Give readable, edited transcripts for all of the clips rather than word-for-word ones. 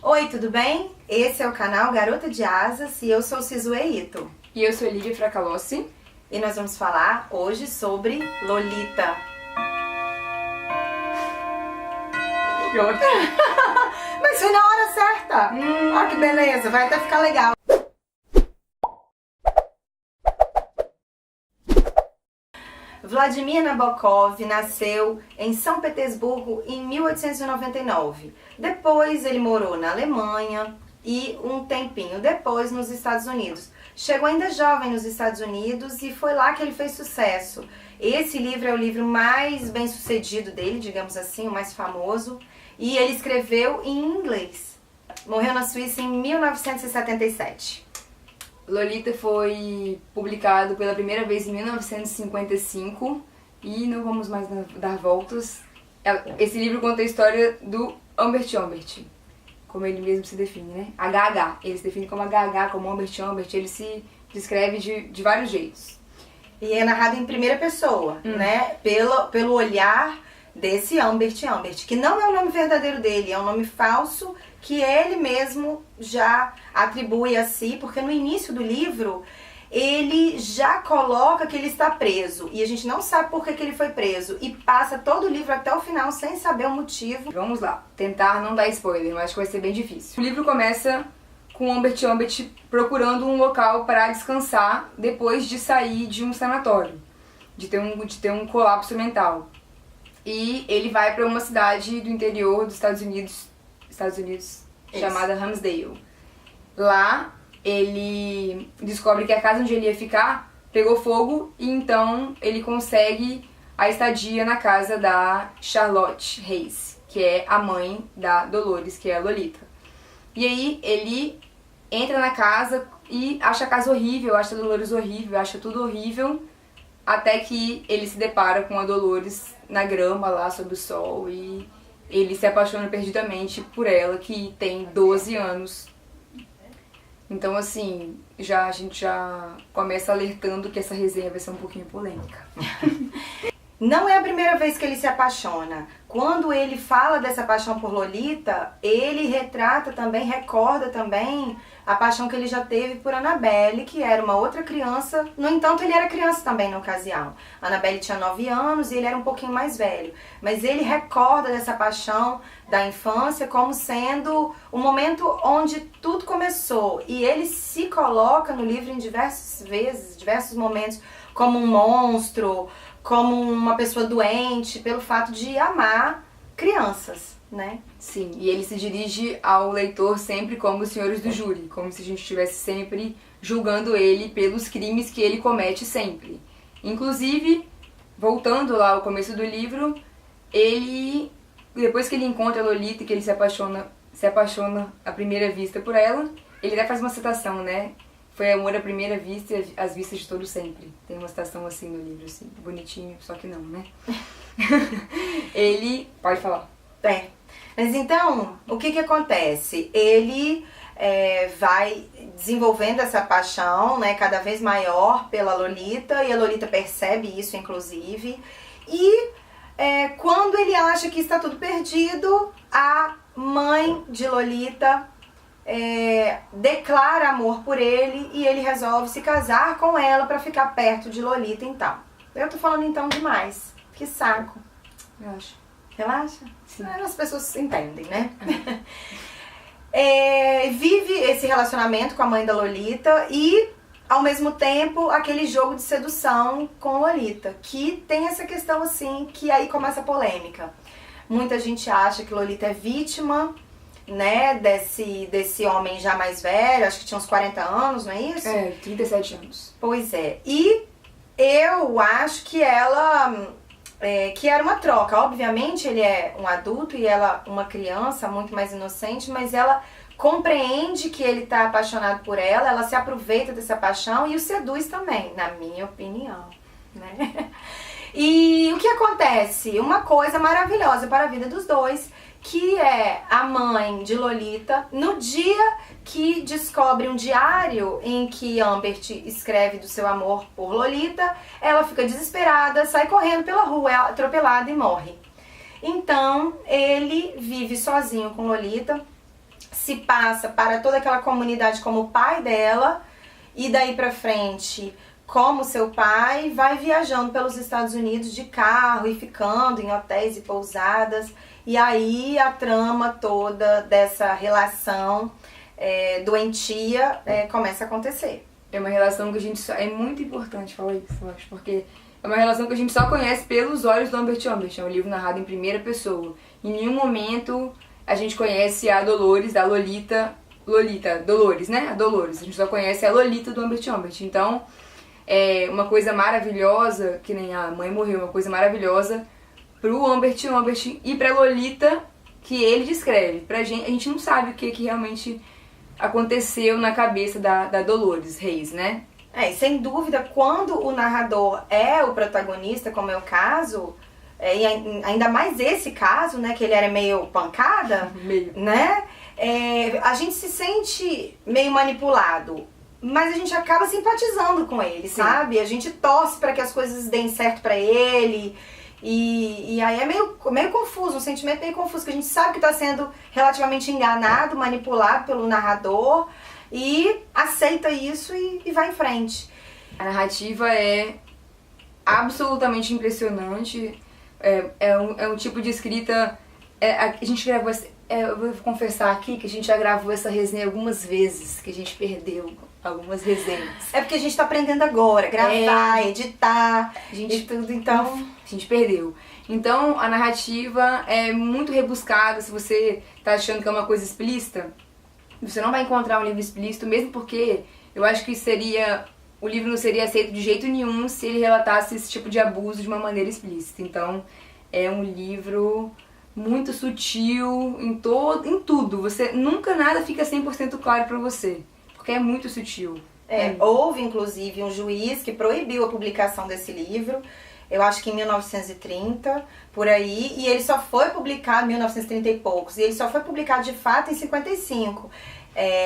Oi, tudo bem? Esse é o canal Garota de Asas e eu sou Sizue Ito. E eu sou Lívia Fracalossi. E nós vamos falar hoje sobre Lolita. Que ótimo! Mas foi na hora certa! Olha que beleza, vai até ficar legal. Vladimir Nabokov nasceu em São Petersburgo em 1899. Depois ele morou na Alemanha e um tempinho depois nos Estados Unidos. Chegou ainda jovem nos Estados Unidos e foi lá que ele fez sucesso. Esse livro é o livro mais bem sucedido dele, digamos assim, o mais famoso. E ele escreveu em inglês. Morreu na Suíça em 1977. Lolita foi publicado pela primeira vez em 1955 e não vamos mais dar voltas. Esse livro conta a história do Humbert Humbert, como ele mesmo se define, né? HH. Ele se define como HH, como Humbert Humbert. Ele se descreve de vários jeitos. E é narrado em primeira pessoa, né? Pelo olhar desse Humbert Humbert, que não é o nome verdadeiro dele, é um nome falso que ele mesmo já atribui a si, porque no início do livro ele já coloca que ele está preso e a gente não sabe por que ele foi preso e passa todo o livro até o final sem saber o motivo. Vamos lá, tentar não dar spoiler, mas acho que vai ser bem difícil. O livro começa com Humbert Humbert procurando um local para descansar depois de sair de um sanatório, de ter um colapso mental. E ele vai para uma cidade do interior dos Estados Unidos chamada Ramsdale. Lá ele descobre que a casa onde ele ia ficar pegou fogo e então ele consegue a estadia na casa da Charlotte Hayes, que é a mãe da Dolores, que é a Lolita. E aí ele entra na casa e acha a casa horrível, acha a Dolores horrível, acha tudo horrível, até que ele se depara com a Dolores na grama lá sob o sol e ele se apaixona perdidamente por ela, que tem 12 anos. Então assim, a gente já começa alertando que essa resenha vai ser um pouquinho polêmica. Não é a primeira vez que ele se apaixona. Quando ele fala dessa paixão por Lolita, ele recorda também a paixão que ele já teve por Annabelle, que era uma outra criança. No entanto, ele era criança também na ocasião. A Annabelle tinha 9 anos e ele era um pouquinho mais velho. Mas ele recorda dessa paixão da infância como sendo o momento onde tudo começou. E ele se coloca no livro em diversos momentos, como um monstro, como uma pessoa doente, pelo fato de amar crianças, né? Sim, e ele se dirige ao leitor sempre como os senhores do júri, como se a gente estivesse sempre julgando ele pelos crimes que ele comete sempre. Inclusive, voltando lá ao começo do livro, ele, depois que ele encontra a Lolita e que ele se apaixona à primeira vista por ela, ele até faz uma citação, né? Foi amor à primeira vista e às vistas de todos sempre. Tem uma citação assim no livro, assim, bonitinho, só que não, né? Ele... Pode falar. Mas então, o que acontece? Ele vai desenvolvendo essa paixão, né, cada vez maior pela Lolita, e a Lolita percebe isso, inclusive. E quando ele acha que está tudo perdido, a mãe de Lolita declara amor por ele e ele resolve se casar com ela para ficar perto de Lolita, então. Eu tô falando então demais. Que saco. Relaxa? Sim. As pessoas entendem, né? Vive esse relacionamento com a mãe da Lolita e, ao mesmo tempo, aquele jogo de sedução com Lolita, que tem essa questão assim, que aí começa a polêmica. Muita gente acha que Lolita é vítima, né, desse homem já mais velho, acho que tinha uns 40 anos, não é isso? 37 anos. Pois é. E eu acho que ela... que era uma troca. Obviamente ele é um adulto e ela uma criança muito mais inocente, mas ela compreende que ele está apaixonado por ela se aproveita dessa paixão e o seduz também, na minha opinião, né? E o que acontece? Uma coisa maravilhosa para a vida dos dois, que é a mãe de Lolita, no dia que descobre um diário em que Humbert escreve do seu amor por Lolita, ela fica desesperada, sai correndo pela rua, é atropelada e morre. Então, ele vive sozinho com Lolita, se passa para toda aquela comunidade como o pai dela, e daí pra frente, como seu pai, vai viajando pelos Estados Unidos de carro e ficando em hotéis e pousadas. E aí a trama toda dessa relação doentia começa a acontecer. É uma relação que a gente só... É muito importante falar isso, eu acho, porque é uma relação que a gente só conhece pelos olhos do Humbert Humbert. É um livro narrado em primeira pessoa. Em nenhum momento a gente conhece a Dolores, da Lolita, Dolores, né? A Dolores. A gente só conhece a Lolita do Humbert Humbert. Então, é uma coisa maravilhosa, que nem a mãe morreu, uma coisa maravilhosa pro Humbert Humbert e pra Lolita, que ele descreve. Pra gente, a gente não sabe o que realmente aconteceu na cabeça da Dolores Reis, né? E sem dúvida, quando o narrador é o protagonista, como é o caso, e ainda mais esse caso, né, que ele era meio pancada, né, a gente se sente meio manipulado, mas a gente acaba simpatizando com ele, sim, sabe? A gente torce para que as coisas deem certo para ele, e aí é meio confuso, um sentimento meio confuso, que a gente sabe que está sendo relativamente enganado, manipulado pelo narrador, e aceita isso e vai em frente. A narrativa é absolutamente impressionante. É um tipo de escrita... a gente gravou... eu vou confessar aqui que a gente já gravou essa resenha algumas vezes, que a gente perdeu algumas resenhas. É porque a gente tá aprendendo agora, gravar, editar, e tudo, então... A gente perdeu. Então, a narrativa é muito rebuscada. Se você tá achando que é uma coisa explícita, você não vai encontrar um livro explícito, mesmo porque eu acho que o livro não seria aceito de jeito nenhum se ele relatasse esse tipo de abuso de uma maneira explícita. Então, é um livro muito sutil em tudo. Você nunca nada fica 100% claro pra você, porque é muito sutil. Houve, inclusive, um juiz que proibiu a publicação desse livro, eu acho que em 1930, por aí, e ele só foi publicado em 1930 e poucos, e ele só foi publicado de fato em 55.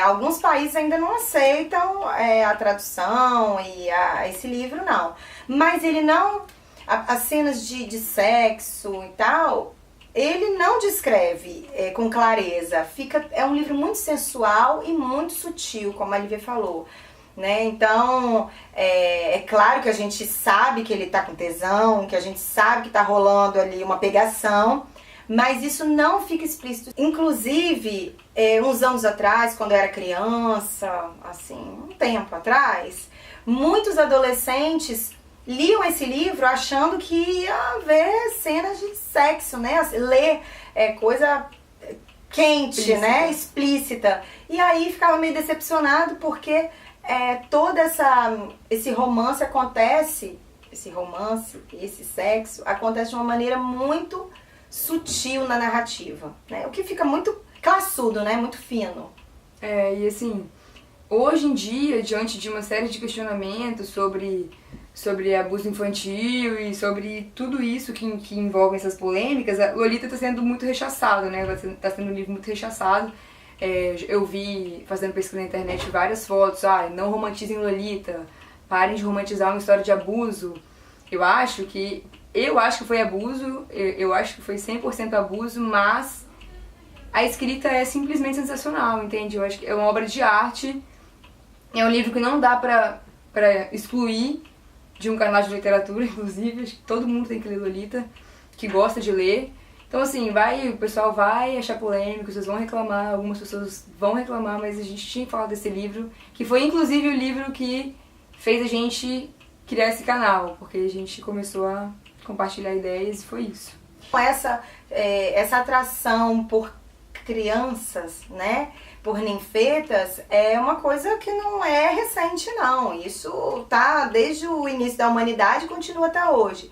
Alguns países ainda não aceitam a tradução e esse livro, não. Mas ele não... As cenas de sexo e tal, ele não descreve com clareza. É um livro muito sensual e muito sutil, como a Lívia falou. Né? Então, é claro que a gente sabe que ele tá com tesão, que a gente sabe que tá rolando ali uma pegação, mas isso não fica explícito. Inclusive, uns anos atrás, quando eu era criança, assim, um tempo atrás, muitos adolescentes liam esse livro achando que ia haver cenas de sexo, né? Ler coisa quente, explícita, né? Explícita. E aí ficava meio decepcionado porque... todo esse romance acontece, esse sexo, acontece de uma maneira muito sutil na narrativa, né? O que fica muito classudo, né? Muito fino. E assim, hoje em dia, diante de uma série de questionamentos sobre abuso infantil e sobre tudo isso que envolve essas polêmicas, a Lolita está sendo muito rechaçada, né? Está sendo um livro muito rechaçado. Eu vi, fazendo pesquisa na internet, várias fotos, não romantizem Lolita, parem de romantizar uma história de abuso. Eu acho que foi abuso, eu acho que foi 100% abuso, mas a escrita é simplesmente sensacional, entende? Eu acho que é uma obra de arte, é um livro que não dá pra excluir de um canal de literatura, inclusive, acho que todo mundo tem que ler Lolita, que gosta de ler. Então assim, o pessoal vai achar polêmico, vocês vão reclamar, algumas pessoas vão reclamar, mas a gente tinha que falar desse livro, que foi inclusive o livro que fez a gente criar esse canal, porque a gente começou a compartilhar ideias e foi isso. Essa atração por crianças, né, por ninfetas, é uma coisa que não é recente, não. Isso tá desde o início da humanidade e continua até hoje.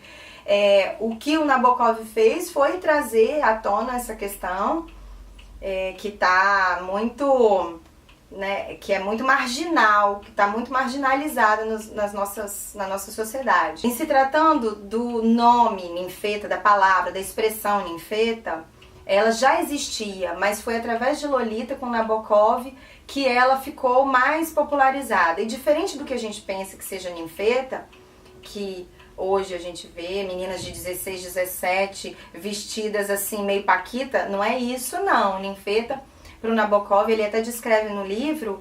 O que o Nabokov fez foi trazer à tona essa questão que tá muito, né, que é muito marginal, que está muito marginalizada na nossa sociedade. Em se tratando do nome ninfeta, da palavra, da expressão ninfeta, ela já existia, mas foi através de Lolita com Nabokov que ela ficou mais popularizada. E diferente do que a gente pensa que seja ninfeta, que hoje a gente vê meninas de 16, 17 vestidas assim meio paquita, não é isso não. Ninfeta, pro Nabokov, ele até descreve no livro,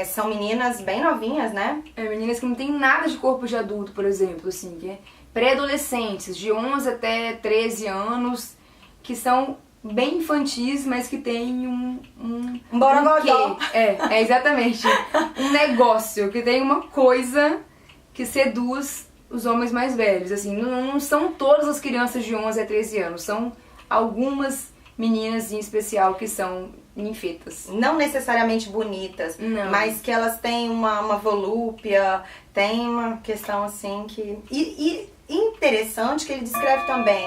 são meninas bem novinhas, né? Meninas que não têm nada de corpo de adulto, por exemplo, assim, que é pré-adolescentes, de 11 até 13 anos, que são bem infantis, mas que tem um borogodó. Exatamente. Um negócio, que tem uma coisa que seduz os homens mais velhos. Assim, não são todas as crianças de 11 a 13 anos, são algumas meninas em especial que são ninfetas. Não necessariamente bonitas, Não. mas que elas têm uma volúpia, tem uma questão assim que... E interessante que ele descreve também.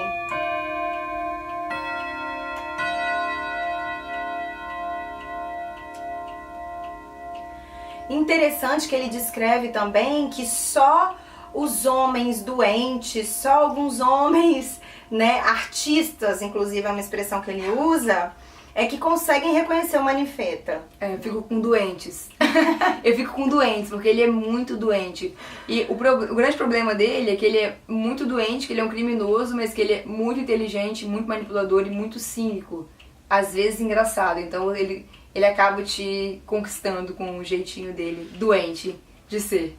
Interessante que ele descreve também que só os homens doentes, só alguns homens, né, artistas, inclusive é uma expressão que ele usa, é que conseguem reconhecer uma ninfeta. Eu fico com doentes. Eu fico com doentes, porque ele é muito doente. E o grande problema dele é que ele é muito doente, que ele é um criminoso, mas que ele é muito inteligente, muito manipulador e muito cínico. Às vezes engraçado. Então ele acaba te conquistando com o jeitinho dele, doente de ser.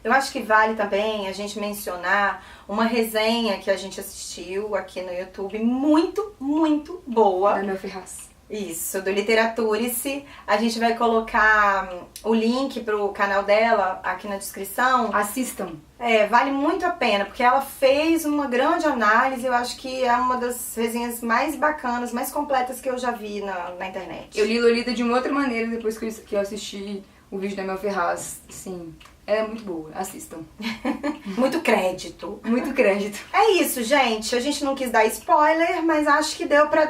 Eu acho que vale também a gente mencionar uma resenha que a gente assistiu aqui no YouTube, muito, muito boa. Da Mel Ferraz. Isso, do Literaturice. A gente vai colocar o link pro canal dela aqui na descrição. Assistam. Vale muito a pena, porque ela fez uma grande análise. Eu acho que é uma das resenhas mais bacanas, mais completas que eu já vi na internet. Eu li Lolita de uma outra maneira depois que eu assisti o vídeo da Mel Ferraz. Sim, é muito boa. Assistam. Muito crédito. Muito crédito. É isso, gente. A gente não quis dar spoiler, mas acho que deu pra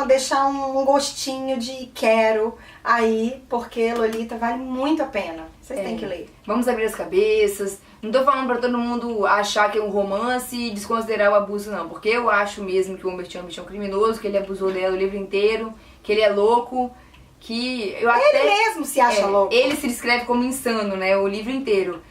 deixar um gostinho de quero aí, porque Lolita vale muito a pena. Vocês têm que ler. Vamos abrir as cabeças. Não tô falando pra todo mundo achar que é um romance e desconsiderar o abuso, não. Porque eu acho mesmo que o Humbert Humbert é um criminoso, que ele abusou dela o livro inteiro, que ele é louco, que eu até... Ele mesmo se acha louco. Ele se descreve como insano, né? O livro inteiro.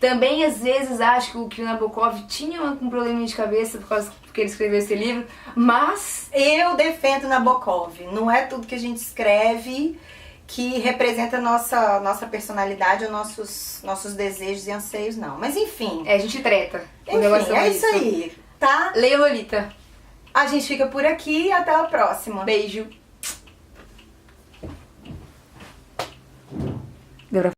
Também, às vezes, acho que o Nabokov tinha um probleminha de cabeça porque ele escreveu esse livro, mas... Eu defendo Nabokov. Não é tudo que a gente escreve que representa a nossa personalidade ou nossos desejos e anseios, não. Mas enfim. A gente treta. Enfim, é isso aí, tá? Leia Lolita. A gente fica por aqui e até a próxima. Beijo.